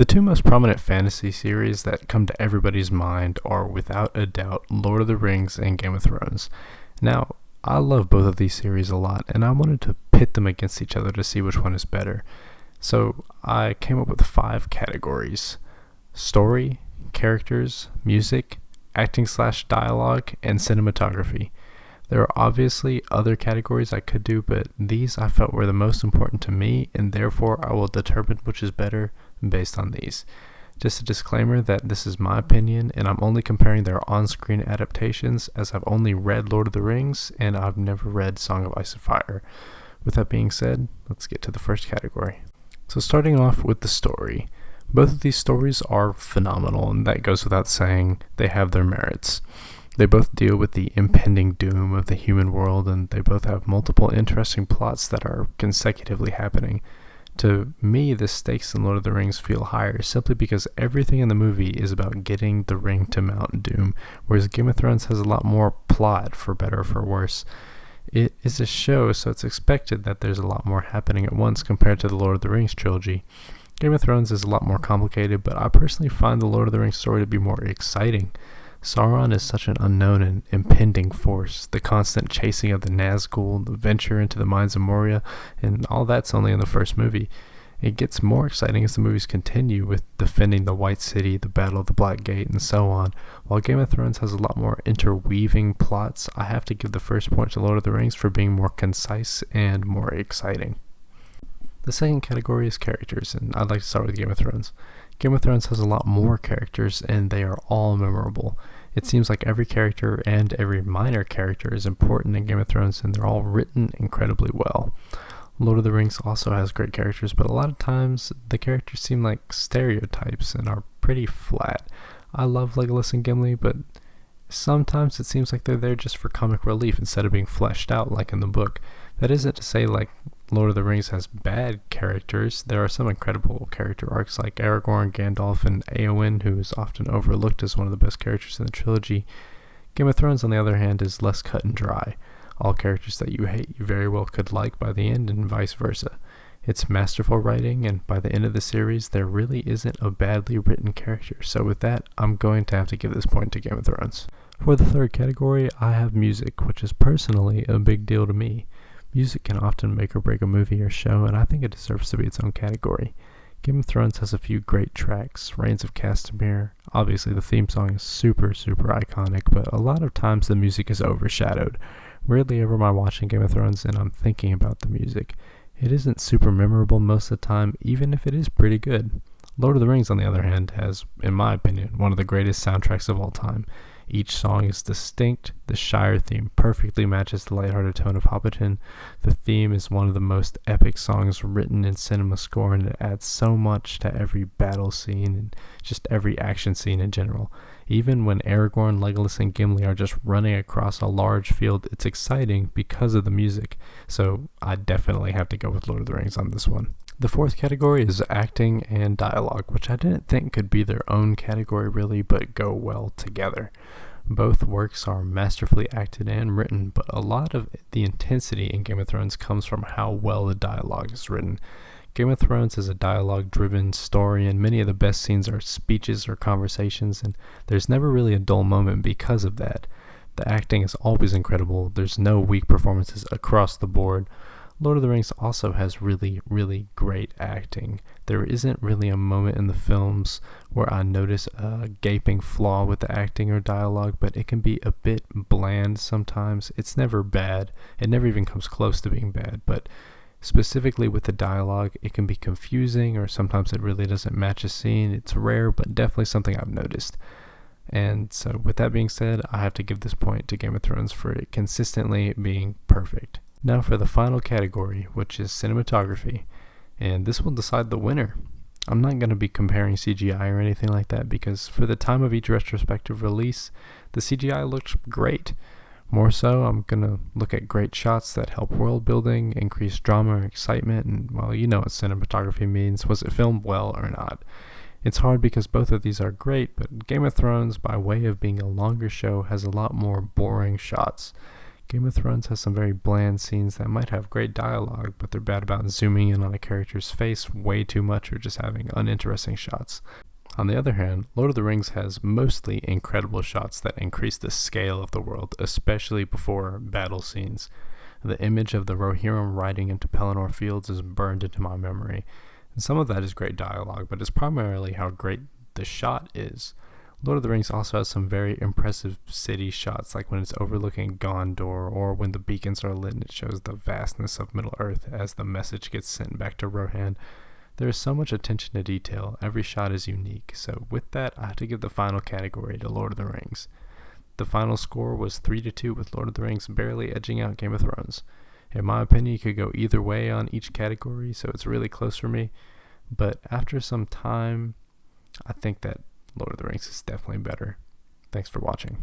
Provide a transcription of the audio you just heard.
The two most prominent fantasy series that come to everybody's mind are, without a doubt, Lord of the Rings and Game of Thrones. Now, I love both of these series a lot, and I wanted to pit them against each other to see which one is better. So I came up with 5 categories: story, characters, music, acting/dialogue, and cinematography. There are obviously other categories I could do, but these I felt were the most important to me, and therefore I will determine which is better based on these. Just a disclaimer that this is my opinion, and I'm only comparing their on-screen adaptations, as I've only read Lord of the Rings, and I've never read Song of Ice and Fire. With that being said, let's get to the first category. So starting off with the story. Both of these stories are phenomenal, and that goes without saying. They have their merits. They both deal with the impending doom of the human world, and they both have multiple interesting plots that are consecutively happening. To me, the stakes in Lord of the Rings feel higher simply because everything in the movie is about getting the ring to Mount Doom, whereas Game of Thrones has a lot more plot, for better or for worse. It is a show, so it's expected that there's a lot more happening at once compared to the Lord of the Rings trilogy. Game of Thrones is a lot more complicated, but I personally find the Lord of the Rings story to be more exciting. Sauron is such an unknown and impending force. The constant chasing of the Nazgul, the venture into the mines of Moria, and all that's only in the first movie. It gets more exciting as the movies continue, with defending the White City, the Battle of the Black Gate, and so on. While Game of Thrones has a lot more interweaving plots, I have to give the first point to Lord of the Rings for being more concise and more exciting. The second category is characters, and I'd like to start with Game of Thrones. Game of Thrones has a lot more characters, and they are all memorable. It seems like every character and every minor character is important in Game of Thrones, and they're all written incredibly well. Lord of the Rings also has great characters, but a lot of times the characters seem like stereotypes and are pretty flat. I love Legolas and Gimli, but sometimes it seems like they're there just for comic relief instead of being fleshed out like in the book. That isn't to say like Lord of the Rings has bad characters. There are some incredible character arcs like Aragorn, Gandalf, and Éowyn, who is often overlooked as one of the best characters in the trilogy. Game of Thrones, on the other hand, is less cut and dry. All characters that you hate, you very well could like by the end, and vice versa. It's masterful writing, and by the end of the series, there really isn't a badly written character. So with that, I'm going to have to give this point to Game of Thrones. For the third category, I have music, which is personally a big deal to me. Music can often make or break a movie or show, and I think it deserves to be its own category. Game of Thrones has a few great tracks. Reigns of Castamere, obviously the theme song is super iconic, but a lot of times the music is overshadowed. Rarely ever am I watching Game of Thrones and I'm thinking about the music. It isn't super memorable most of the time, even if it is pretty good. Lord of the Rings, on the other hand, has, in my opinion, one of the greatest soundtracks of all time. Each song is distinct. The Shire theme perfectly matches the lighthearted tone of Hobbiton. The theme is one of the most epic songs written in cinema score, and it adds so much to every battle scene and just every action scene in general. Even when Aragorn, Legolas, and Gimli are just running across a large field, it's exciting because of the music. So I definitely have to go with Lord of the Rings on this one. The fourth category is acting and dialogue, which I didn't think could be their own category really, but go well together. Both works are masterfully acted and written, but a lot of the intensity in Game of Thrones comes from how well the dialogue is written. Game of Thrones is a dialogue-driven story, and many of the best scenes are speeches or conversations, and there's never really a dull moment because of that. The acting is always incredible. There's no weak performances across the board. Lord of the Rings also has really great acting. There isn't really a moment in the films where I notice a gaping flaw with the acting or dialogue, but it can be a bit bland sometimes. It's never bad. It never even comes close to being bad, but specifically with the dialogue, it can be confusing, or sometimes it really doesn't match a scene. It's rare, but definitely something I've noticed. And so with that being said, I have to give this point to Game of Thrones for it consistently being perfect. Now for the final category, which is cinematography, and this will decide the winner. I'm not going to be comparing CGI or anything like that, because for the time of each retrospective release, the CGI looks great. More so, I'm going to look at great shots that help world building, increase drama or excitement, and well, you know what cinematography means. Was it filmed well or not? It's hard because both of these are great, but Game of Thrones, by way of being a longer show, has a lot more boring shots. Game of Thrones has some very bland scenes that might have great dialogue, but they're bad about zooming in on a character's face way too much or just having uninteresting shots. On the other hand, Lord of the Rings has mostly incredible shots that increase the scale of the world, especially before battle scenes. The image of the Rohirrim riding into Pelennor Fields is burned into my memory. And some of that is great dialogue, but it's primarily how great the shot is. Lord of the Rings also has some very impressive city shots, like when it's overlooking Gondor or when the beacons are lit and it shows the vastness of Middle-earth as the message gets sent back to Rohan. There is so much attention to detail, every shot is unique, so with that, I have to give the final category to Lord of the Rings. The final score was 3-2 with Lord of the Rings barely edging out Game of Thrones. In my opinion, you could go either way on each category, so it's really close for me, but after some time, I think that Lord of the Rings is definitely better. Thanks for watching.